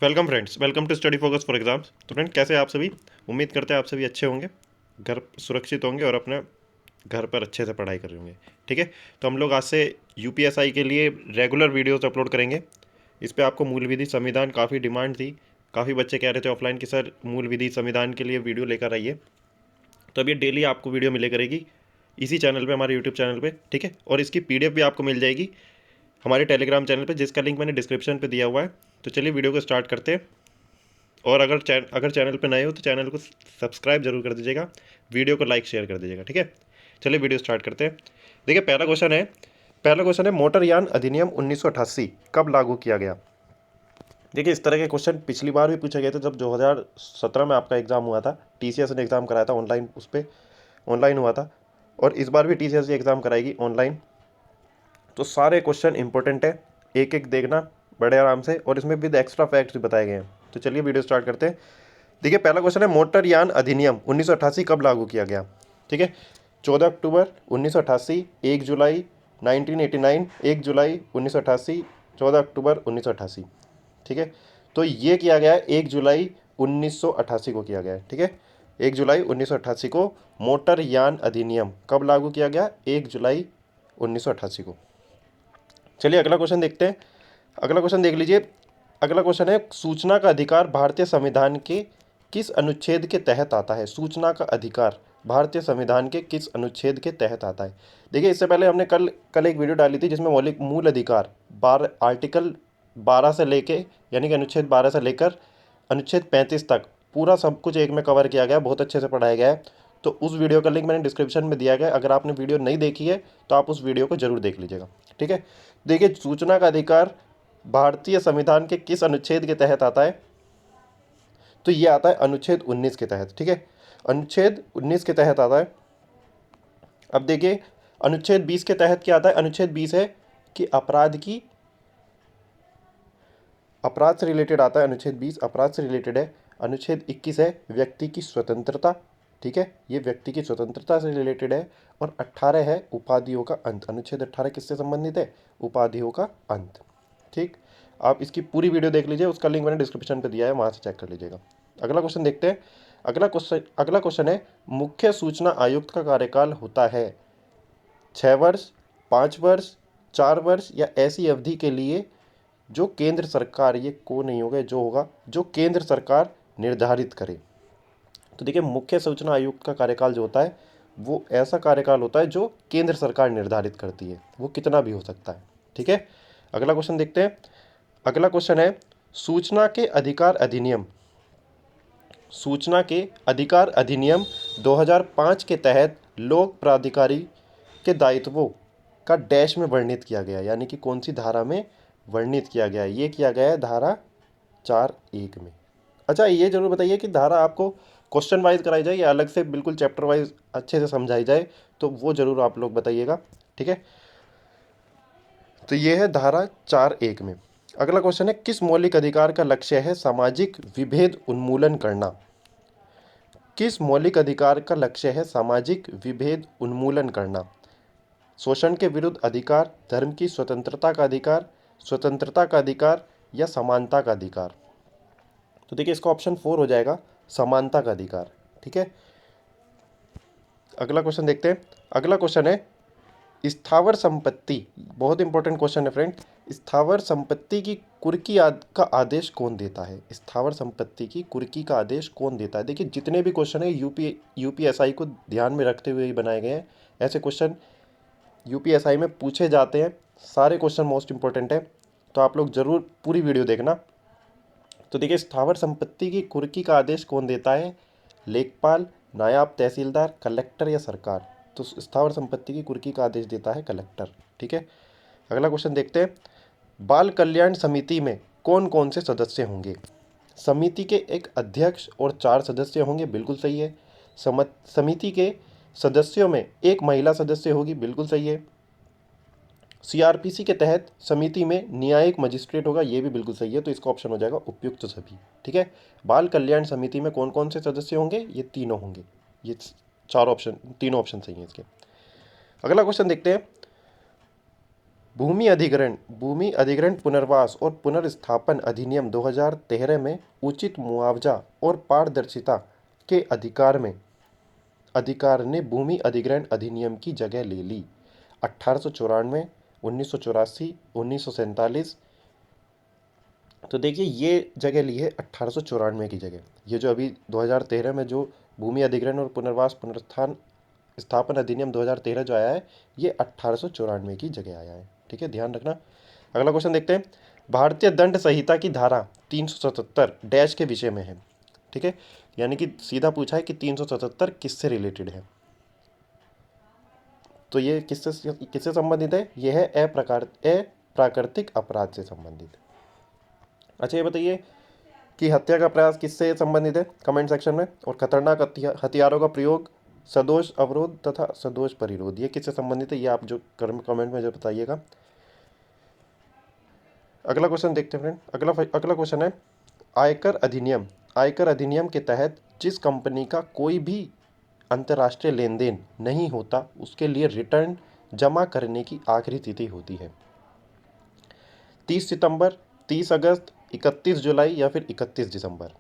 Welcome friends, welcome to study focus for exams. तो friend, कैसे हैं आप सभी? उम्मीद करते हैं आप सभी अच्छे होंगे, घर सुरक्षित होंगे और अपने घर पर अच्छे से पढ़ाई कर रहे होंगे। ठीक है। तो हम लोग आज से यूपीएसआई के लिए रेगुलर वीडियोस अपलोड करेंगे। इस पे आपको मूल विधि संविधान काफ़ी डिमांड थी। काफ़ी बच्चे कह रहे थे ऑफलाइन कि सर मूल विधि संविधान के लिए वीडियो लेकर आइए। तो अब ये डेली आपको वीडियो मिले करेगी इसी चैनल पे, हमारे यूट्यूब चैनल पे। ठीक है। और इसकी पीडीएफ भी आपको मिल जाएगी हमारे टेलीग्राम चैनल पे, जिसका लिंक मैंने डिस्क्रिप्शन पे दिया हुआ है। तो चलिए वीडियो को स्टार्ट करते हैं। और अगर चैनल पर नए हो तो चैनल को सब्सक्राइब जरूर कर दीजिएगा, वीडियो को लाइक शेयर कर दीजिएगा। ठीक है। चलिए वीडियो स्टार्ट करते हैं। देखिए, पहला क्वेश्चन है मोटरयान अधिनियम 1988 कब लागू किया गया? देखिए, इस तरह के क्वेश्चन पिछली बार भी पूछे गए थे जब 2017 में आपका एग्ज़ाम हुआ था। टीसीएस ने एग्ज़ाम कराया था ऑनलाइन, उस पर ऑनलाइन हुआ था। और इस बार भी टीसीएस एग्ज़ाम कराएगी ऑनलाइन। तो सारे क्वेश्चन इंपॉर्टेंट है, एक एक देखना बड़े आराम से, और इसमें विद एक्स्ट्रा फैक्ट्स भी बताए गए हैं। तो चलिए वीडियो स्टार्ट करते हैं। देखिए, पहला क्वेश्चन है मोटरयान अधिनियम 1988 कब लागू किया गया? ठीक है। 14 अक्टूबर 1988, 1 जुलाई 1989, 1 जुलाई 1988, 14 अक्टूबर 1988। ठीक है। तो ये किया गया है 1 जुलाई 1988 को किया गया है। ठीक है। 1 जुलाई 1988 को मोटरयान अधिनियम कब लागू किया गया? 1 जुलाई 1988 को। चलिए अगला क्वेश्चन देखते हैं। अगला क्वेश्चन देख लीजिए। अगला क्वेश्चन है सूचना का अधिकार भारतीय संविधान के किस अनुच्छेद के तहत आता है? सूचना का अधिकार भारतीय संविधान के किस अनुच्छेद के तहत आता है? देखिए, इससे पहले हमने कल कल एक वीडियो डाली थी जिसमें मौलिक मूल अधिकार आर्टिकल 12 से लेके, यानी कि अनुच्छेद 12 से लेकर अनुच्छेद 35 तक पूरा सब कुछ एक में कवर किया गया, बहुत अच्छे से पढ़ाया गया है। तो उस वीडियो का लिंक मैंने डिस्क्रिप्शन में दिया गया है। अगर आपने वीडियो नहीं देखी है तो आप उस वीडियो को जरूर देख लीजिएगा। ठीक है। देखिए, सूचना का अधिकार भारतीय संविधान के किस अनुच्छेद के तहत आता है? तो ये आता है अनुच्छेद 19 के तहत। ठीक है। अनुच्छेद 19 के तहत आता है। अब देखिए, अनुच्छेद 20 के तहत क्या आता है? अनुच्छेद 20 है कि अपराध से रिलेटेड आता है। अनुच्छेद 20 अपराध से रिलेटेड है। अनुच्छेद 21 है व्यक्ति की स्वतंत्रता। ठीक है, ये व्यक्ति की स्वतंत्रता से रिलेटेड है। और 18 है उपाधियों का अंत। अनुच्छेद 18 किससे संबंधित है? उपाधियों का अंत। ठीक। आप इसकी पूरी वीडियो देख लीजिए, उसका लिंक मैंने डिस्क्रिप्शन पे दिया है, वहाँ से चेक कर लीजिएगा। अगला क्वेश्चन देखते हैं। अगला क्वेश्चन है मुख्य सूचना आयुक्त का कार्यकाल होता है 6 वर्ष, 5 वर्ष, 4 वर्ष या ऐसी अवधि के लिए जो केंद्र सरकार, ये को नहीं होगा, जो होगा जो केंद्र सरकार निर्धारित करे। तो देखिए, मुख्य सूचना आयुक्त का कार्यकाल जो होता है वो ऐसा कार्यकाल होता है जो केंद्र सरकार निर्धारित करती है, वो कितना भी हो सकता है। ठीक है। अगला क्वेश्चन देखते हैं। अगला क्वेश्चन है सूचना के अधिकार अधिनियम, सूचना के अधिकार अधिनियम 2005 के तहत लोक प्राधिकारी के दायित्वों का डैश में वर्णित किया गया, यानी कि कौन सी धारा में वर्णित किया गया है? ये किया गया है धारा 4(1) में। अच्छा, ये जरूर बताइए कि धारा आपको क्वेश्चन वाइज कराई जाए या अलग से बिल्कुल चैप्टर वाइज अच्छे से समझाई जाए, तो वो जरूर आप लोग बताइएगा। ठीक है। तो ये है धारा 4(1) में। अगला क्वेश्चन है किस मौलिक अधिकार का लक्ष्य है सामाजिक विभेद उन्मूलन करना? किस मौलिक अधिकार का लक्ष्य है सामाजिक विभेद उन्मूलन करना? शोषण के विरुद्ध अधिकार, धर्म की स्वतंत्रता का अधिकार, स्वतंत्रता का अधिकार या समानता का अधिकार? तो देखिए, इसका ऑप्शन 4 हो जाएगा, समानता का अधिकार। ठीक है। अगला क्वेश्चन देखते हैं। अगला क्वेश्चन है स्थावर संपत्ति, बहुत इंपॉर्टेंट क्वेश्चन है फ्रेंड। स्थावर संपत्ति की कुर्की का आदेश कौन देता है? स्थावर संपत्ति की कुर्की का आदेश कौन देता है? देखिए, जितने भी क्वेश्चन है यूपीएसआई को ध्यान में रखते हुए ही बनाए गए हैं। ऐसे क्वेश्चन यूपीएसआई में पूछे जाते हैं, सारे क्वेश्चन मोस्ट इंपॉर्टेंट है। तो आप लोग जरूर पूरी वीडियो देखना। तो देखिए, स्थावर संपत्ति की कुर्की का आदेश कौन देता है? लेखपाल, नायब तहसीलदार, कलेक्टर या सरकार? तो स्थावर संपत्ति की कुर्की का आदेश देता है कलेक्टर। ठीक है। अगला क्वेश्चन देखते हैं। बाल कल्याण समिति में कौन कौन से सदस्य होंगे? समिति के एक अध्यक्ष और 4 सदस्य होंगे, बिल्कुल सही है। समिति के सदस्यों में एक महिला सदस्य होगी, बिल्कुल सही है। सीआरपीसी के तहत समिति में न्यायिक मजिस्ट्रेट होगा, ये भी बिल्कुल सही है। तो इसका ऑप्शन हो जाएगा उपयुक्त सभी। ठीक है। बाल कल्याण समिति में कौन कौन से सदस्य होंगे? ये तीनों होंगे। ये तीनों ऑप्शन सही हैं इसके। अगला क्वेश्चन देखते हैं। भूमि अधिग्रहण पुनर्वास और पुनर्स्थापन अधिनियम 2013 में उचित मुआवजा और पारदर्शिता के अधिकार ने भूमि अधिग्रहण अधिनियम की जगह ले ली। 1894, 1984, 1947। तो देखिए ये जगह ली है 1894 की जगह। ये जो अभी 2013 में जो भूमि अधिग्रहण और पुनर्वास पुनरुत्थान स्थापन अधिनियम 2013 जो आया है, ये 1894 की जगह आया है। ठीक है, ध्यान रखना। अगला क्वेश्चन देखते हैं। भारतीय दंड संहिता की धारा 377 डैश के विषय में है। ठीक है, यानी कि सीधा पूछा है कि 377 किससे रिलेटेड है। तो ये किससे संबंधित है? यह है अप्राकृतिक अपराध से संबंधित। अच्छा, ये बताइए कि हत्या का प्रयास किससे संबंधित है कमेंट सेक्शन में। और खतरनाक हथियारों का प्रयोग, सदोष अवरोध तथा सदोष परिरोध, ये किससे संबंधित है? ये आप जो कमेंट में जो बताइएगा। अगला क्वेश्चन देखते हैं फ्रेंड। अगला क्वेश्चन है आयकर अधिनियम के तहत जिस कंपनी का कोई भी अंतर्राष्ट्रीय लेन देन नहीं होता उसके लिए रिटर्न जमा करने की आखिरी तिथि होती है। 30 सितंबर, 30 अगस्त, 31 जुलाई या फिर 31 दिसंबर।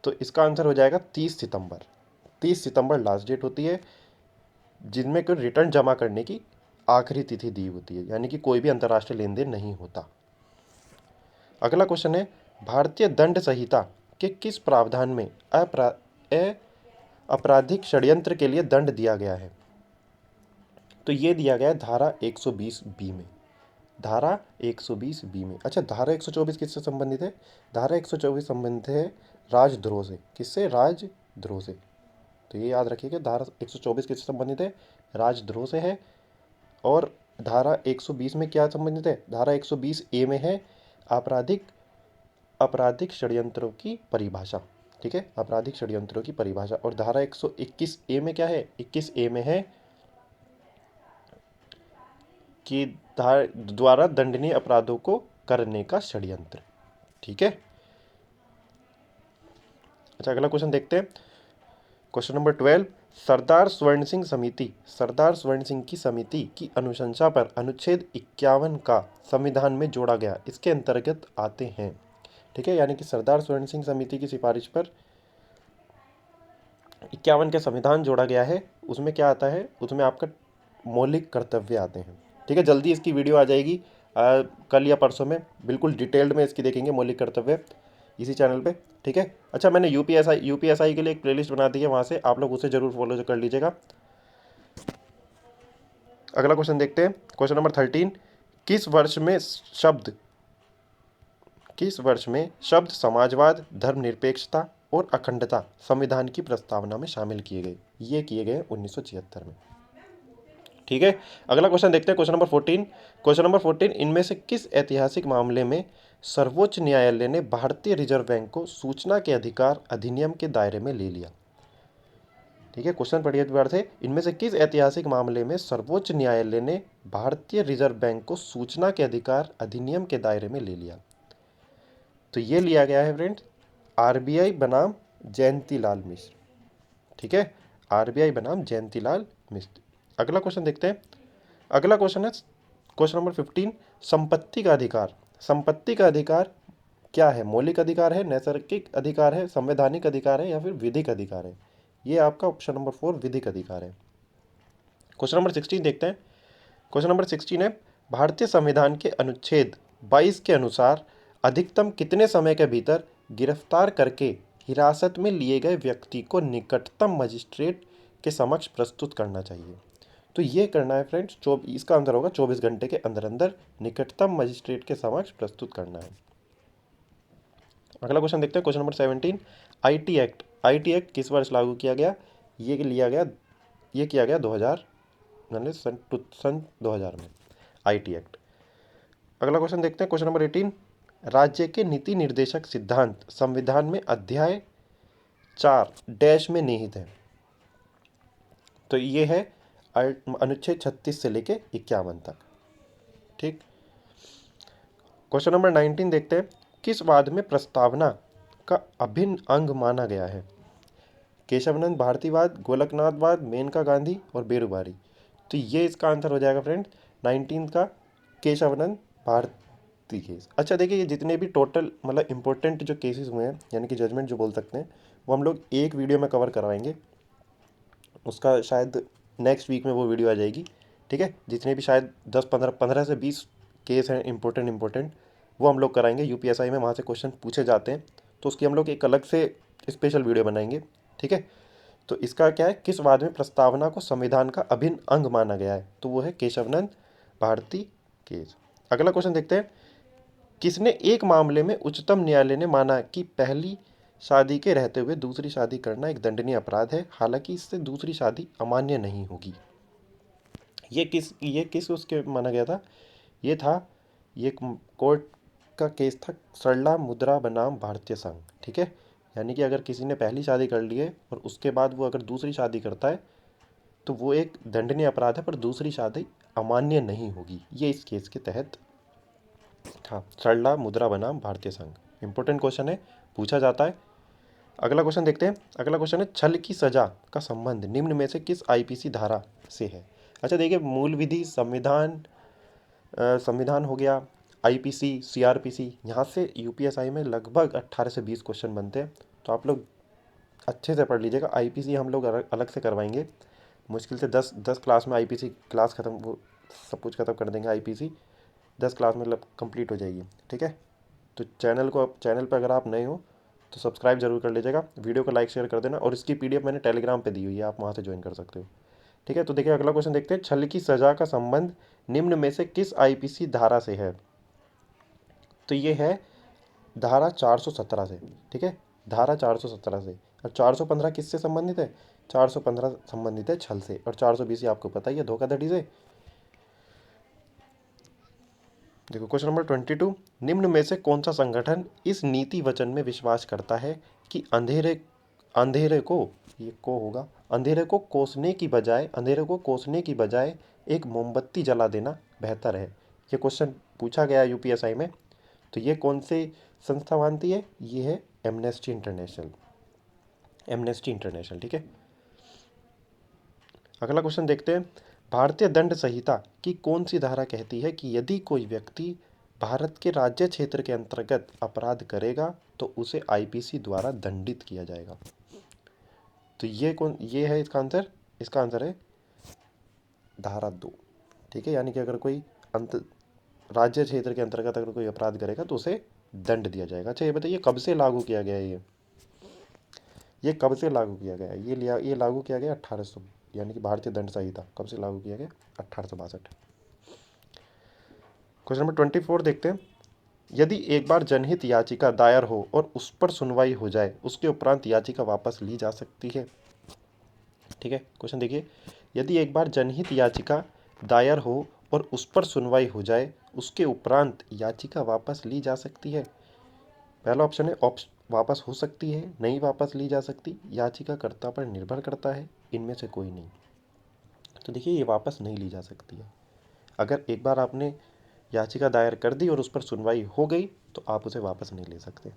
तो इसका आंसर हो जाएगा 30 सितंबर। 30 सितंबर लास्ट डेट होती है जिनमें कोई रिटर्न जमा करने की आखिरी तिथि दी होती है, यानी कि कोई भी अंतर्राष्ट्रीय लेन देन नहीं होता। अगला क्वेश्चन है भारतीय दंड संहिता के किस प्रावधान में आपराधिक षड्यंत्र के लिए दंड दिया गया है? तो ये दिया गया है धारा 120 बी में। धारा 120 बी में। अच्छा, धारा 124 किससे संबंधित है? धारा 124 संबंधित है राजद्रोह से। किससे? राजद्रोह से। तो ये याद रखिएगा, धारा 124 किससे संबंधित है? राजद्रोह से है। और धारा 120 में क्या संबंधित है? धारा 120 ए में है आपराधिक षड्यंत्रों की परिभाषा। ठीक है, आपराधिक षड्यंत्रों की परिभाषा। और धारा 121 ए में क्या है? 21 ए में है कि द्वारा दंडनीय अपराधों को करने का षड्यंत्र। ठीक है। अच्छा, अगला क्वेश्चन देखते हैं। Question number 12। सरदार स्वर्ण सिंह की समिति की अनुशंसा पर अनुच्छेद 51 का संविधान में जोड़ा गया इसके अंतर्गत आते हैं। ठीक है, यानी कि सरदार स्वर्ण सिंह समिति की सिफारिश पर 51 का संविधान जोड़ा गया है। उसमें क्या आता है? उसमें आपका मौलिक कर्तव्य आते हैं। ठीक है, जल्दी इसकी वीडियो आ जाएगी कल या परसों में, बिल्कुल डिटेल्ड में इसकी देखेंगे मौलिक कर्तव्य इसी चैनल पे। ठीक है। अच्छा, मैंने यूपीएसआई के लिए एक प्लेलिस्ट बना दी है, वहाँ से आप लोग उसे जरूर फॉलो कर लीजिएगा। अगला क्वेश्चन देखते हैं। Question number 13। किस वर्ष में शब्द समाजवाद, धर्मनिरपेक्षता और अखंडता संविधान की प्रस्तावना में शामिल किए गए? ये किए गए 1976 में। ठीक है, अगला क्वेश्चन देखते हैं। Question number 14। इनमें से किस ऐतिहासिक मामले में सर्वोच्च न्यायालय ने भारतीय रिजर्व बैंक को सूचना के अधिकार अधिनियम के दायरे में ले लिया? ठीक है, क्वेश्चन पढ़िए दोबारा से। इनमें से किस ऐतिहासिक मामले में सर्वोच्च न्यायालय ने भारतीय रिजर्व बैंक को सूचना के अधिकार अधिनियम के दायरे में ले लिया? तो ये लिया गया है फ्रेंड्स आरबीआई बनाम जयंतीलाल मिश्र। ठीक है, आरबीआई बनाम जयंतीलाल मिश्र। अगला क्वेश्चन देखते हैं। अगला क्वेश्चन है क्वेश्चन नंबर 15। संपत्ति का अधिकार क्या है? मौलिक अधिकार है, नैसर्गिक अधिकार है, संवैधानिक अधिकार है या फिर विधिक अधिकार है? ये आपका ऑप्शन नंबर 4 विधिक अधिकार है। क्वेश्चन नंबर 16 देखते हैं। क्वेश्चन नंबर 16 है भारतीय संविधान के अनुच्छेद 22 के अनुसार अधिकतम कितने समय के भीतर गिरफ्तार करके हिरासत में लिए गए व्यक्ति को निकटतम मजिस्ट्रेट के समक्ष प्रस्तुत करना चाहिए? तो ये करना है फ्रेंड्स, इसका आंसर होगा 24 घंटे के अंदर अंदर निकटतम मजिस्ट्रेट के समक्ष प्रस्तुत करना है। अगला क्वेश्चन देखते हैं। Question number 17। आईटी एक्ट किस वर्ष लागू किया गया? ये किया गया 2000 यानी सन 2000 में आईटी एक्ट। अगला क्वेश्चन देखते हैं। Question number 18। राज्य के नीति निर्देशक सिद्धांत संविधान में अध्याय 4 डैश में निहित है? तो ये है अनुच्छेद 36 से लेके 51 तक। ठीक। क्वेश्चन नंबर 19 देखते हैं। किस वाद में प्रस्तावना का अभिन्न अंग माना गया है? केशवानंद भारतीवाद, गोलकनाथवाद, मेनका गांधी और बेरुबारी। तो ये इसका आंसर हो जाएगा फ्रेंड 19 का केशवानंद भारती केस। अच्छा देखिए, ये जितने भी टोटल मतलब इंपॉर्टेंट जो केसेस हुए हैं यानी कि जजमेंट जो बोल सकते हैं, वो हम लोग एक वीडियो में कवर करवाएंगे। उसका शायद नेक्स्ट वीक में वो वीडियो आ जाएगी। ठीक है, जितने भी शायद 10 15 से 20 केस हैं इंपॉर्टेंट, वो हम लोग कराएंगे। यूपीएसआई में वहाँ से क्वेश्चन पूछे जाते हैं, तो उसकी हम लोग एक अलग से स्पेशल वीडियो बनाएंगे। ठीक है, तो इसका क्या है, किस वाद में प्रस्तावना को संविधान का अभिन्न अंग माना गया है, तो वो है केशवानंद भारती केस। अगला क्वेश्चन देखते हैं, किसने एक मामले में उच्चतम न्यायालय ने माना कि पहली शादी के रहते हुए दूसरी शादी करना एक दंडनीय अपराध है, हालांकि इससे दूसरी शादी अमान्य नहीं होगी। ये किस उसके माना गया था, ये था, ये कोर्ट का केस था सरला मुद्रा बनाम भारतीय संघ। ठीक है, यानी कि अगर किसी ने पहली शादी कर ली है और उसके बाद वो अगर दूसरी शादी करता है तो वो एक दंडनीय अपराध है, पर दूसरी शादी अमान्य नहीं होगी। ये इस केस के तहत था, सरला मुद्रा बनाम भारतीय संघ। इंपॉर्टेंट क्वेश्चन है, पूछा जाता है। अगला क्वेश्चन देखते हैं। अगला क्वेश्चन है, छल की सजा का संबंध निम्न में से किस आईपीसी धारा से है। अच्छा देखिए, मूल विधि, संविधान हो गया, आईपीसी, सीआरपीसी, यहाँ से यूपीएसआई में लगभग 18 से 20 क्वेश्चन बनते हैं। तो आप लोग अच्छे से पढ़ लीजिएगा। आईपीसी हम लोग अलग से करवाएंगे, मुश्किल से 10 क्लास में आईपीसी क्लास ख़त्म, वो सब कुछ ख़त्म कर देंगे। आईपीसी 10 क्लास में मतलब कंप्लीट हो जाएगी। ठीक है, तो चैनल पर अगर आप नए हो तो सब्सक्राइब जरूर कर लीजिएगा, वीडियो को लाइक शेयर कर देना, और इसकी पीडीएफ मैंने टेलीग्राम पे दी हुई है, आप वहाँ से ज्वाइन कर सकते हो। ठीक है, तो देखिए अगला क्वेश्चन देखते हैं, छल की सजा का संबंध निम्न में से किस आईपीसी धारा से है। तो ये है धारा 417 से। ठीक है, धारा 417 से। और 415 किससे संबंधित है, 415 संबंधित है छल से, और 420 आपको पता ही है धोखाधड़ी से। देखो क्वेश्चन नंबर 22, निम्न में से कौन सा संगठन इस नीति वचन में विश्वास करता है कि अंधेरे को, ये को होगा, अंधेरे को कोसने की बजाय एक मोमबत्ती जला देना बेहतर है। ये क्वेश्चन पूछा गया यूपीएसआई में। तो ये कौन सी संस्था मानती है, ये है एमनेस्टी इंटरनेशनल। ठीक है, अगला क्वेश्चन देखते हैं, भारतीय दंड संहिता की कौन सी धारा कहती है कि यदि कोई व्यक्ति भारत के राज्य क्षेत्र के अंतर्गत अपराध करेगा तो उसे आईपीसी द्वारा दंडित किया जाएगा। तो ये है इसका आंसर है धारा 2। ठीक है, यानी कि अगर कोई अंत राज्य क्षेत्र के अंतर्गत अगर कोई अपराध करेगा तो उसे दंड दिया जाएगा। अच्छा ये बताइए कब से लागू किया गया है ये कब से लागू किया गया है, ये लागू किया गया 1800, यानी कि भारतीय दंड संहिता कब से लागू किया गया, 1862। क्वेश्चन नंबर 24 देखते हैं, यदि एक बार जनहित याचिका दायर हो और उस पर सुनवाई हो जाए, उसके उपरांत याचिका वापस ली जा सकती है। ठीक है, क्वेश्चन देखिए, यदि एक बार जनहित याचिका दायर हो और उस पर सुनवाई हो जाए, उसके उपरांत याचिका वापस ली जा सकती है। पहला ऑप्शन है वापस हो सकती है, नहीं वापस ली जा सकती, याचिकाकर्ता पर निर्भर करता है, इनमें से कोई नहीं। तो देखिए ये वापस नहीं ली जा सकती है। अगर एक बार आपने याचिका दायर कर दी और उस पर सुनवाई हो गई तो आप उसे वापस नहीं ले सकते।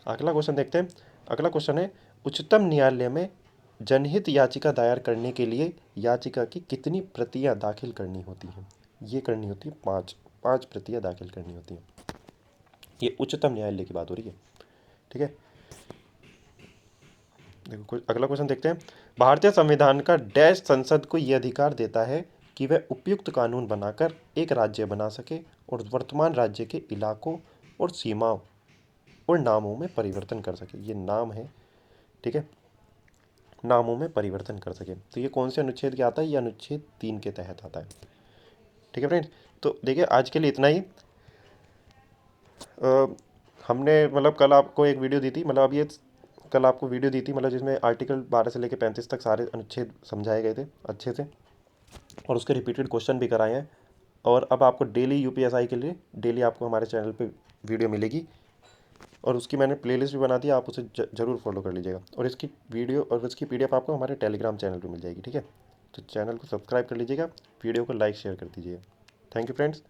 अगला क्वेश्चन देखते हैं। अगला क्वेश्चन है, उच्चतम न्यायालय में जनहित याचिका दायर करने के लिए याचिका की कितनी प्रतियां दाखिल करनी होती हैं। ये करनी होती है 5 प्रतियां दाखिल करनी होती हैं। ये उच्चतम न्यायालय की बात हो रही है। ठीक है, देखो अगला क्वेश्चन देखते हैं, भारतीय संविधान का डैश संसद को यह अधिकार देता है कि वह उपयुक्त कानून बनाकर एक राज्य बना सके और वर्तमान राज्य के इलाकों और सीमाओं और नामों में परिवर्तन कर सके। ये नाम है। ठीक है, नामों में परिवर्तन कर सके। तो ये कौन से अनुच्छेद के आता है, ये अनुच्छेद 3 के तहत आता है। ठीक है फ्रेंड्स, तो देखिए आज के लिए इतना ही। हमने मतलब कल आपको एक वीडियो दी थी, मतलब अब ये कल आपको वीडियो दी थी, मतलब जिसमें आर्टिकल 12 से लेकर 35 तक सारे अनुच्छेद समझाए गए थे अच्छे से, और उसके रिपीटेड क्वेश्चन भी कराए हैं। और अब आपको डेली यूपीएसआई के लिए डेली आपको हमारे चैनल पे वीडियो मिलेगी, और उसकी मैंने प्लेलिस्ट भी बना दी, आप उसे ज़रूर फॉलो कर लीजिएगा। और इसकी वीडियो और इसकी पीडीएफ आपको हमारे टेलीग्राम चैनल पे मिल जाएगी। ठीक है, तो चैनल को सब्सक्राइब कर लीजिएगा, वीडियो को लाइक शेयर कर दीजिएगा। Thank you friends.